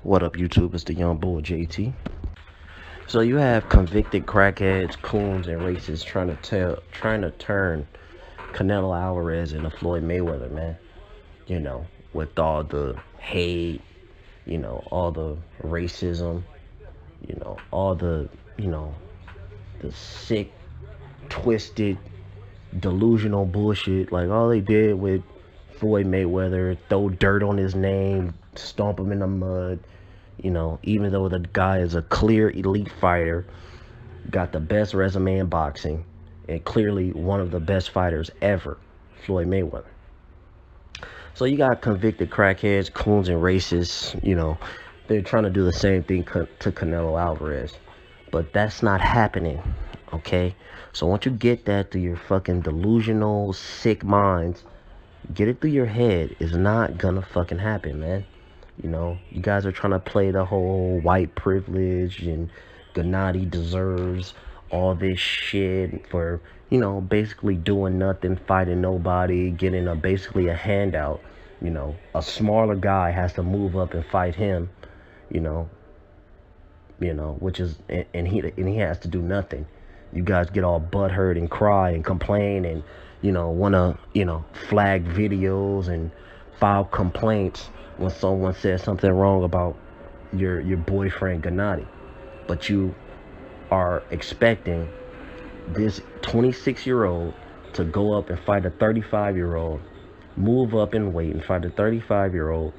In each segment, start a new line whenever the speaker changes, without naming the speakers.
What up, YouTube? It's the young bull JT. So you have convicted crackheads, coons, and racists trying to turn Canelo Alvarez into Floyd Mayweather, man. You know, with all the hate, all the racism, all the, the sick, twisted, delusional bullshit. Like all they did with Floyd Mayweather, throw dirt on his name, stomp him in the mud. Even though the guy is a clear elite fighter, got the best resume in boxing, and clearly one of the best fighters ever, Floyd Mayweather. So you got convicted crackheads, coons, and racists. They're trying to do the same thing to Canelo Alvarez, but that's not happening. Okay, so once you get that through your fucking delusional, sick minds, get it through your head. It's not gonna fucking happen, man. You guys are trying to play the whole white privilege and Gennady deserves all this shit for, basically doing nothing, fighting nobody, getting basically a handout. A smaller guy has to move up and fight him, you know, which is, and he has to do nothing. You guys get all butthurt and cry and complain and, want to, flag videos and file complaints when someone says something wrong about your boyfriend Gennady. But you are expecting this 26-year-old to go up and fight a 35-year-old, move up in weight and fight a 35-year-old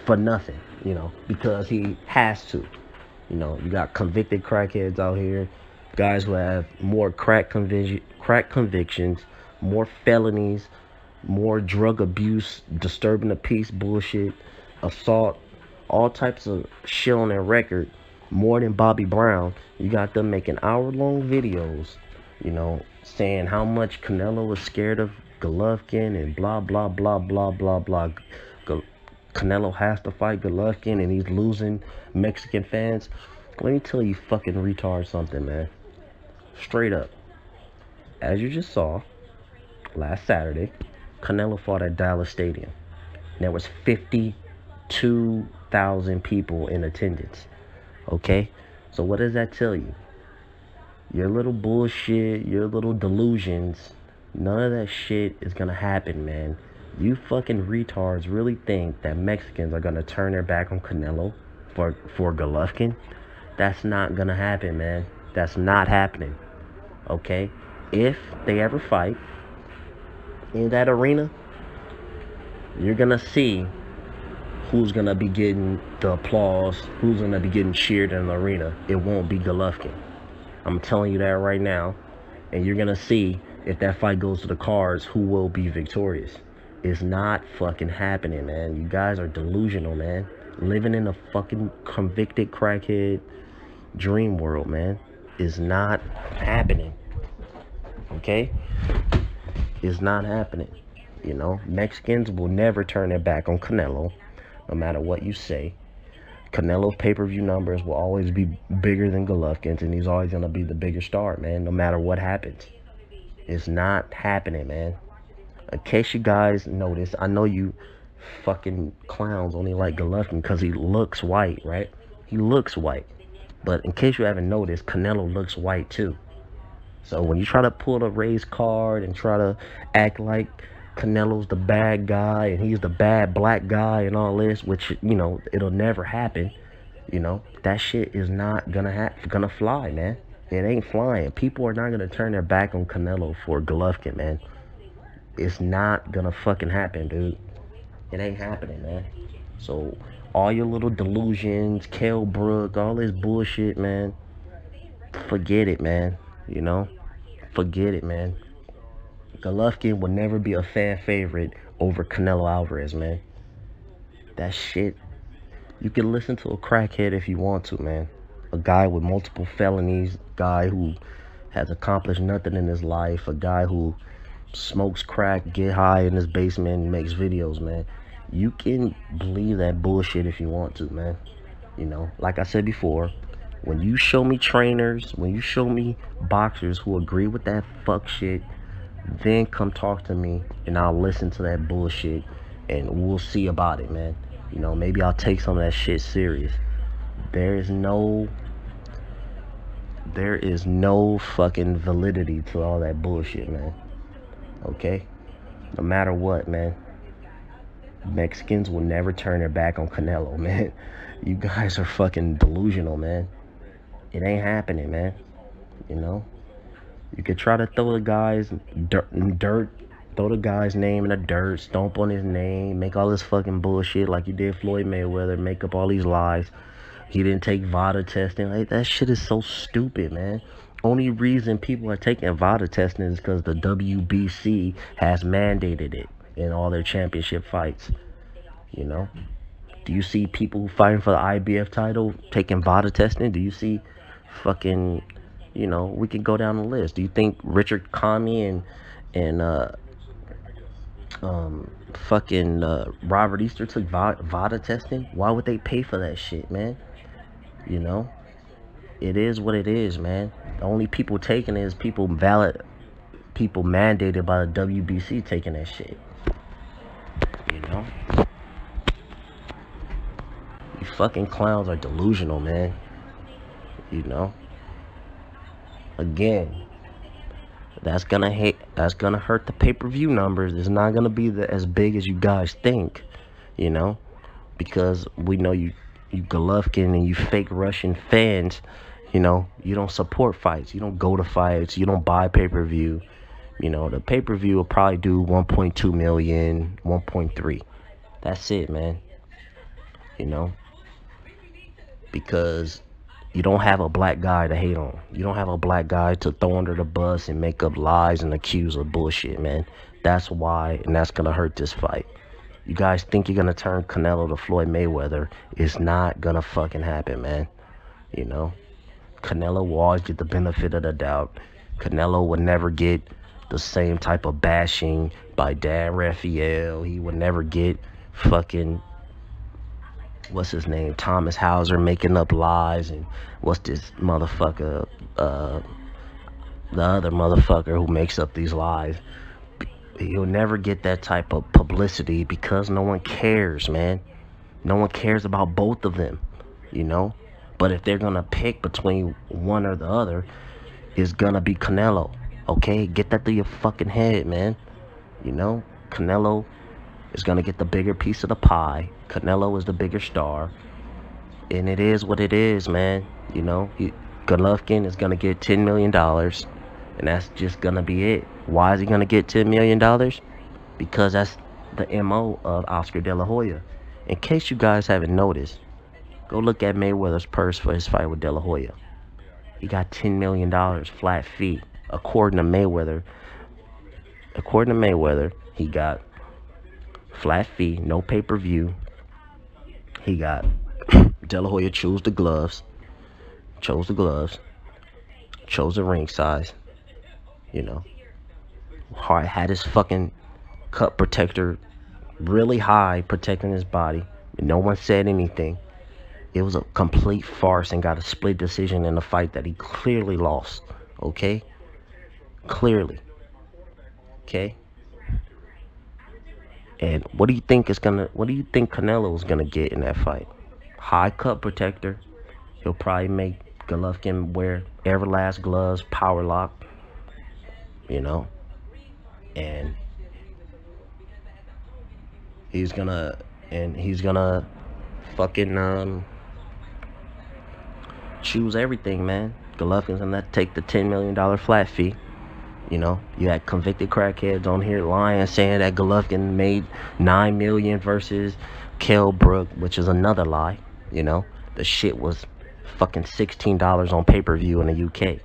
for nothing, because he has to. You got convicted crackheads out here, guys who have more crack convictions, more felonies, more drug abuse, disturbing the peace bullshit, assault, all types of shit on their record, more than Bobby Brown. You got them making hour-long videos, saying how much Canelo was scared of Golovkin and blah, blah, blah, blah, blah, blah. Canelo has to fight Golovkin and he's losing Mexican fans. Let me tell you fucking retard something, man. Straight up. As you just saw, last Saturday, Canelo fought at Dallas Stadium. There was 52,000 people in attendance. Okay? So what does that tell you? Your little bullshit, your little delusions, none of that shit is gonna happen, man. You fucking retards really think that Mexicans are gonna turn their back on Canelo for Golovkin? That's not gonna happen, man. That's not happening. Okay? If they ever fight in that arena, you're gonna see who's gonna be getting the applause, who's gonna be getting cheered in the arena. It won't be Golovkin. I'm telling you that right now. And you're gonna see if that fight goes to the cards, who will be victorious. It's not fucking happening, man. You guys are delusional, man. Living in a fucking convicted crackhead dream world, man. Is not happening. Okay? It's not happening. Mexicans will never turn their back on Canelo, no matter what you say. Canelo's pay-per-view numbers will always be bigger than Golovkin's, and he's always gonna be the bigger star, man, no matter what happens. It's not happening, man. In case you guys notice, I know you fucking clowns only like Golovkin because he looks white, right? He looks white. But in case you haven't noticed, Canelo looks white too. So when you try to pull the race card and try to act like Canelo's the bad guy and he's the bad black guy and all this, which, it'll never happen, that shit is not gonna fly, man. It ain't flying. People are not gonna turn their back on Canelo for Golovkin, man. It's not gonna fucking happen, dude. It ain't happening, man. So all your little delusions, Kell Brook, all this bullshit, man, forget it, man. Forget it, man. Golovkin will never be a fan favorite over Canelo Alvarez, man. That shit, you can listen to a crackhead if you want to, man. A guy with multiple felonies, guy who has accomplished nothing in his life, a guy who smokes crack, get high in his basement, and makes videos, man. You can believe that bullshit if you want to, man. Like I said before, when you show me trainers, when you show me boxers who agree with that fuck shit, then come talk to me and I'll listen to that bullshit and we'll see about it, man. You know, maybe I'll take some of that shit serious. There is no there is no fucking validity to all that bullshit, man. Okay? No matter what, man. Mexicans will never turn their back on Canelo, man. You guys are fucking delusional, man. It ain't happening, man. You know? You could try to throw the guy's dirt, throw the guy's name in the dirt, stomp on his name, make all this fucking bullshit like you did Floyd Mayweather, make up all these lies. He didn't take VADA testing. Like, that shit is so stupid, man. Only reason people are taking VADA testing is because the WBC has mandated it in all their championship fights. You know? Do you see people fighting for the IBF title taking VADA testing? Do you see fucking, you know, we can go down the list. Do you think Richard Comey and Robert Easter took VADA testing? Why would they pay for that shit, man? You know, it is what it is, man. The only people taking it is people mandated by the WBC taking that shit. You know, you fucking clowns are delusional, man. You know, again, that's gonna hurt the pay-per-view numbers. It's not gonna be as big as you guys think, you know, because we know you Golovkin and you fake Russian fans, you know, you don't support fights, you don't go to fights, you don't buy pay-per-view. You know, the pay-per-view will probably do 1.2 million, 1.3. That's it, man. You know, because you don't have a black guy to hate on. You don't have a black guy to throw under the bus and make up lies and accuse of bullshit, man. That's why, and that's gonna hurt this fight. You guys think you're gonna turn Canelo to Floyd Mayweather? It's not gonna fucking happen, man. You know, Canelo will always get the benefit of the doubt. Canelo would never get the same type of bashing by Dan Raphael. He would never get fucking, what's his name, Thomas Hauser making up lies, and what's this motherfucker, the other motherfucker who makes up these lies. You'll never get that type of publicity because no one cares, man. No one cares about both of them, you know. But if they're gonna pick between one or the other, it's gonna be Canelo. Okay, get that through your fucking head, man. You know, Canelo is gonna get the bigger piece of the pie. Canelo is the bigger star, and it is what it is, man. You know, Golovkin is gonna get $10 million, and that's just gonna be it. Why is he gonna get $10 million? Because that's the MO of Oscar De La Hoya. In case you guys haven't noticed, go look at Mayweather's purse for his fight with De La Hoya. He got $10 million flat fee. According to Mayweather, he got flat fee, no pay-per-view. He got De La Hoya chose the gloves, chose the ring size, you know. Hart had his fucking cut protector really high, protecting his body. No one said anything. It was a complete farce and got a split decision in a fight that he clearly lost. Okay? Clearly. Okay? And what do you think Canelo is gonna get in that fight? High cut protector. He'll probably make Golovkin wear Everlast gloves, power lock. You know? And he's gonna fucking choose everything, man. Golovkin's gonna take the $10 million flat fee. You know, you had convicted crackheads on here lying, saying that Golovkin made $9 million versus Kell Brook, which is another lie. You know, the shit was fucking $16 on pay-per-view in the UK.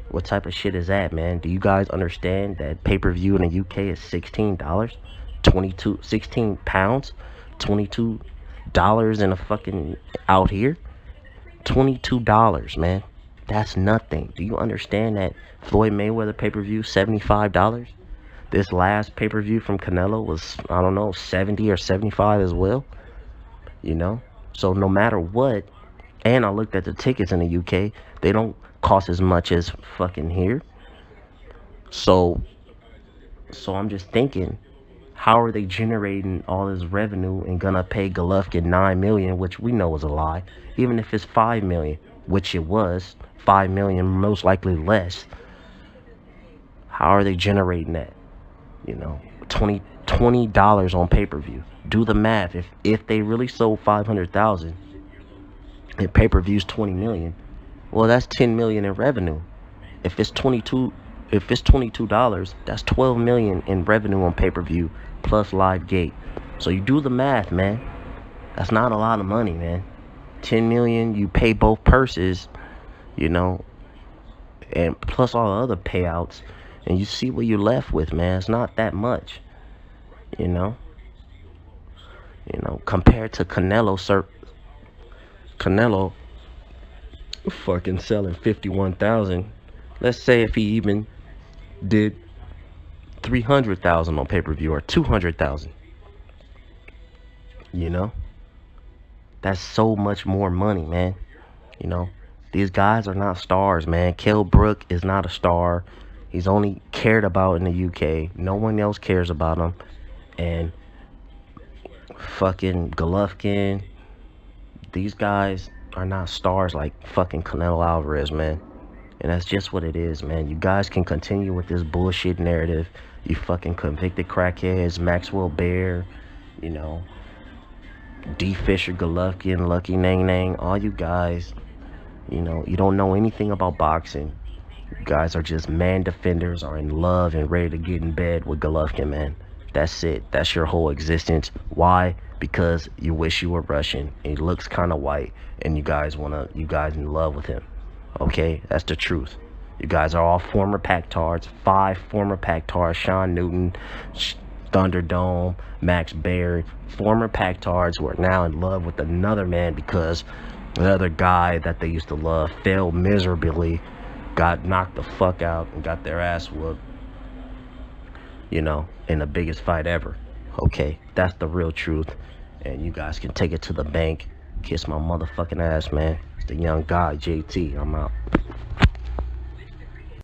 What type of shit is that, man? Do you guys understand that pay-per-view in the UK is $16? 16 pounds? $22 in a fucking out here? $22, man. That's nothing. Do you understand that Floyd Mayweather pay-per-view $75? This last pay-per-view from Canelo was, I don't know, 70 or 75 as well. You know? So no matter what, and I looked at the tickets in the UK, they don't cost as much as fucking here. So I'm just thinking, How are they generating all this revenue and gonna pay Golovkin 9 million, which we know is a lie? Even if it's 5 million, which it was 5 million, most likely less. How are they generating that? You know, $20 on pay-per-view. Do the math. If they really sold 500,000 and pay-per-view's 20 million, well, that's 10 million in revenue. If it's $22, that's 12 million in revenue on pay-per-view plus live gate. So you do the math, man. That's not a lot of money, man. 10 million, you pay both purses, you know, and plus all the other payouts, and you see what you're left with, man. It's not that much, you know. Compared to Canelo, Canelo fucking selling 51,000. Let's say if he even did 300,000 on pay-per-view or 200,000, you know, that's so much more money, man. You know, these guys are not stars, man. Kell Brook is not a star. He's only cared about in the UK. No one else cares about him. And fucking Golovkin, these guys are not stars like fucking Canelo Alvarez, man. And that's just what it is, man. You guys can continue with this bullshit narrative. You fucking convicted crackheads, Maxwell Bear, you know, D. Fisher, Golovkin, Lucky Nang Nang, all you guys, you know, you don't know anything about boxing. You guys are just man defenders, are in love and ready to get in bed with Golovkin, man. That's it. That's your whole existence. Why? Because you wish you were Russian. He looks kind of white, and you guys in love with him. Okay, that's the truth. You guys are all former Pactards. 5 former Pactards. Sean Newton, Thunderdome, Max Baird. Former Pactards who are now in love with another man because the other guy that they used to love failed miserably, got knocked the fuck out, and got their ass whooped, you know, in the biggest fight ever. Okay, that's the real truth. And you guys can take it to the bank. Kiss my motherfucking ass, man. It's the young guy, JT. I'm out.